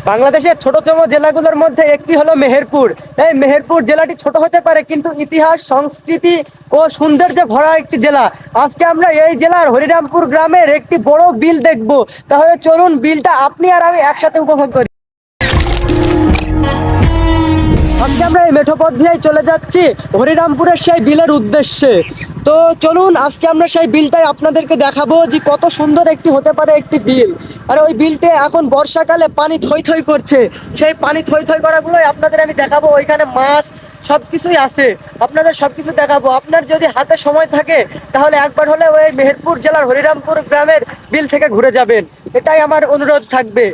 বাংলাদেশের ছোটতম জেলাগুলোর মধ্যে একটি হলো মেহেরপুর। এই মেহেরপুর জেলাটি ছোট হতে পারে, কিন্তু ইতিহাস, সংস্কৃতি ও সৌন্দর্যে ভরা একটি জেলা। আজকে আমরা এই জেলার হরিরামপুর গ্রামের একটি বড় বিল দেখব। তাহলে চলুন বিলটা আপনি আর আমি একসাথে উপভোগ করি। আজকে আমরা এই মেঠো পথ দিয়েই চলে যাচ্ছি হরিরামপুরের সেই বিলের উদ্দেশ্যে। তো চলুন আজকে আমরা সেই বিলটাই আপনাদেরকে দেখাবো যে কত সুন্দর একটি হতে পারে একটি বিল। আর ওই বিলটে এখন বর্ষাকালে পানি থই থই করছে। সেই পানি থই থই করাগুলোই আপনাদের আমি দেখাবো। ওইখানে মাছ সব কিছুই আছে, আপনাদের সব কিছু দেখাবো। আপনার যদি হাতে সময় থাকে তাহলে একবার হলে ওই মেহেরপুর জেলার হরিরামপুর গ্রামের বিল থেকে ঘুরে যাবেন, এটাই আমার অনুরোধ থাকবে।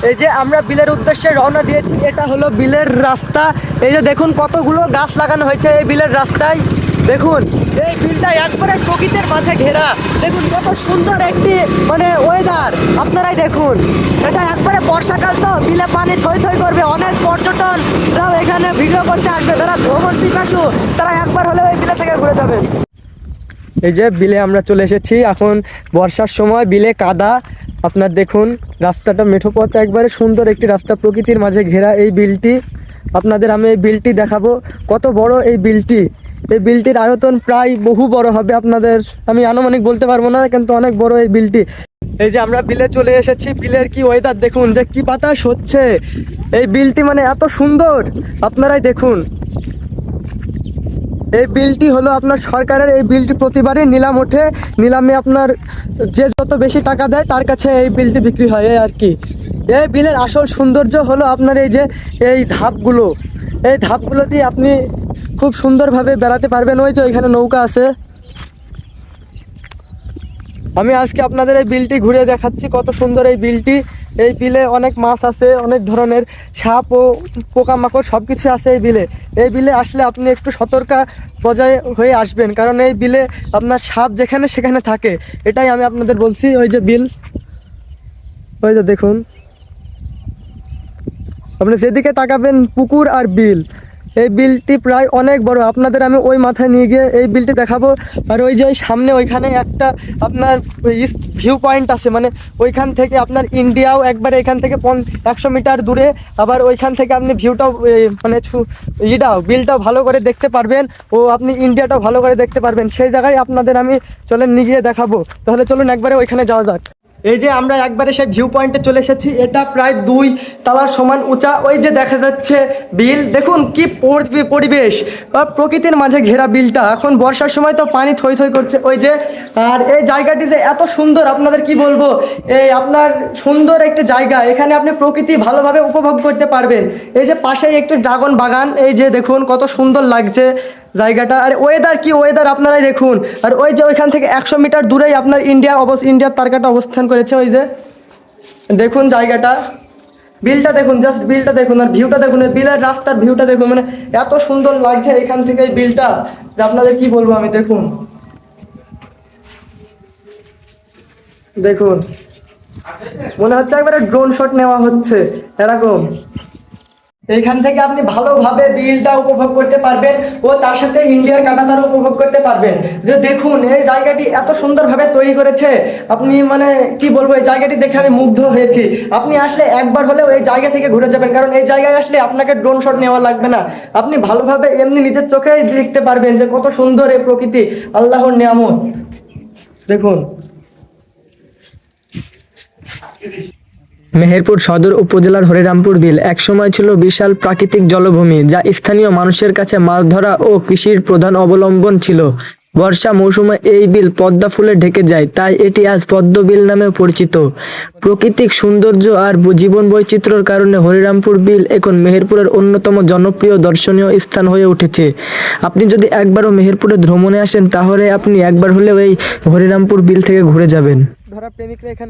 এই যে আমরা বিলের উদ্দেশ্যে রওনা দিয়েছি, এটা হলো বিলের রাস্তা। এই যে দেখুন কতগুলো গাছ লাগানো হয়েছে এই বিলের রাস্তায়। দেখুন এই বিলটা একবারে প্রকৃতির মাঝে ঘেরা। দেখুন কত সুন্দর একটি ওয়েদার, আপনারাই দেখুন। এটা একবারে বর্ষাকাল, তো বিলে পানি থই থই করবে। অনেক পর্যটনরাও এখানে ভিডিও করতে আসবে, যারা ভ্রমণ পিপাসু তারা একবার হলে ওই বিলে থেকে ঘুরে যাবেন। এই যে বিলে আমরা চলে এসেছি, এখন বর্ষার সময় বিলে কাদা। আপনার দেখুন রাস্তাটা মেঠো পথ, একবারে সুন্দর একটি রাস্তা, প্রকৃতির মাঝে ঘেরা এই বিলটি। আপনাদের আমি এই বিলটি দেখাবো, কত বড় এই বিলটি। এই বিলটির আয়তন প্রায় বহু বড় হবে, আপনাদের আমি আনুমানিক বলতে পারবো না, কিন্তু অনেক বড় এই বিলটি। এই যে আমরা বিলে চলে এসেছি, বিলের কি ওয়েদার দেখুন, যে কি বাতাস হচ্ছে। এই বিলটি এত সুন্দর, আপনারাই দেখুন। এই বিলটি হলো আপনার সরকারের। এই বিলটি প্রতিবারই নিলাম ওঠে, নিলামে আপনার যে যত বেশি টাকা দেয় তার কাছে এই বিলটি বিক্রি হয়, এই আর কি। এই বিলের আসল সৌন্দর্য হলো আপনার এই যে এই ধাপগুলো, এই ধাপগুলো দিয়ে আপনি খুব সুন্দরভাবে বেড়াতে পারবেন। ওই যে ওইখানে নৌকা আছে। আমি আজকে আপনাদের এই বিলটি ঘুরে দেখাচ্ছি, কত সুন্দর এই বিলটি। এই বিলে অনেক মাছ আছে, অনেক ধরনের সাপ ও পোকামাকড় সব কিছু আছে এই বিলে। এই বিলে আসলে আপনি একটু সতর্কতা বজায় হয়ে আসবেন, কারণ এই বিলে আপনার সাপ যেখানে সেখানে থাকে, এটাই আমি আপনাদের বলছি। ওই যে বিল, ওই যে দেখুন, আপনি যেদিকে তাকাবেন পুকুর আর বিল। এই বিলটি প্রায় অনেক বড়, আপনাদের আমি ওই মাথায় নিয়ে গিয়ে এই বিলটি দেখাবো। আর ওই যে ওই সামনে ওইখানে একটা আপনার ভিউ পয়েন্ট আছে, ওইখান থেকে আপনার ইন্ডিয়াও একবারে এখান থেকে 100 মিটার দূরে। আবার ওইখান থেকে আপনি ভিউটাও বিলটাও ভালো করে দেখতে পারবেন, ও আপনি ইন্ডিয়াটাও ভালো করে দেখতে পারবেন। সেই জায়গায় আপনাদের আমি চলেন নিয়ে গিয়ে দেখাবো। তাহলে চলুন একবারে ওইখানে যাওয়া যাক। এই যে আমরা একবারে সেই ভিউ পয়েন্টে চলে এসেছি, এটা প্রায় 2 তলার সমান উঁচা। ওই যে দেখা যাচ্ছে বিল, দেখুন কি পরিবেশ, প্রকৃতির মাঝে ঘেরা বিলটা। এখন বর্ষার সময় তো পানি থই থই করছে ওই যে। আর এই জায়গাটি যে এত সুন্দর, আপনাদের কি বলবো, এই আপনার সুন্দর একটি জায়গা, এখানে আপনি প্রকৃতি ভালোভাবে উপভোগ করতে পারবেন। এই যে পাশেই একটি ড্রাগন বাগান, এই যে দেখুন কত সুন্দর লাগছে জায়গাটা। আর ওয়েদার কি ওয়েদার, আপনারাই দেখুন। আর ওই যে ওইখান থেকে 100 মিটার দূরেই আপনার ইন্ডিয়ার তারকাটা অবস্থান করেছে। ওই যে দেখুন জায়গাটা, বিলটা দেখুন, জাস্ট বিলটা দেখুন আর ভিউটা দেখুন, বিলের রাস্তার ভিউটা দেখুন, এত সুন্দর লাগছে এখান থেকে এই বিলটা, যে আপনাদের কি বলবো আমি। দেখুন দেখুন, মনে হচ্ছে একবারে ড্রোন শট নেওয়া হচ্ছে এরকম। এইখান থেকে আপনি ভালোভাবে বিলটা উপভোগ করতে পারবেন, ও তার সাথে ইন্ডিয়ার কাঁটাতারও উপভোগ করতে পারবেন। যে দেখুন এই জায়গাটি এত সুন্দরভাবে তৈরি করেছে, আপনি কি বলবো, এই জায়গাটি দেখে আমি মুগ্ধ হয়েছি। আপনি আসলে একবার হলেও এই জায়গা থেকে ঘুরে যাবেন, কারণ এই জায়গায় আসলে আপনাকে ড্রোন শট নেওয়া লাগবে না। আপনি ভালোভাবে এমনি নিজের চোখেই দেখতে পারবেন যে কত সুন্দর এই প্রকৃতি, আল্লাহর নিয়ামত। দেখুন মেহেরপুর সদর উপজেলার হরিরামপুর বিল একসময় ছিল বিশাল প্রাকৃতিক জলভূমি, যা স্থানীয় মানুষের কাছে মাছ ধরা ও কৃষির প্রধান অবলম্বন ছিল। বর্ষা মৌসুমে এই বিল পদ্মা ফুলে ঢেকে যায়, তাই এটি আজ পদ্ম বিল নামেও পরিচিত। প্রাকৃতিক সৌন্দর্য আর জীবন বৈচিত্র্যের কারণে হরিরামপুর বিল এখন মেহেরপুরের অন্যতম জনপ্রিয় দর্শনীয় স্থান হয়ে উঠেছে। আপনি যদি একবারও মেহেরপুরে ভ্রমণে আসেন, তাহলে আপনি একবার হলেও এই হরিরামপুর বিল থেকে ঘুরে যাবেন। ধরা প্রেমিকরা এখানে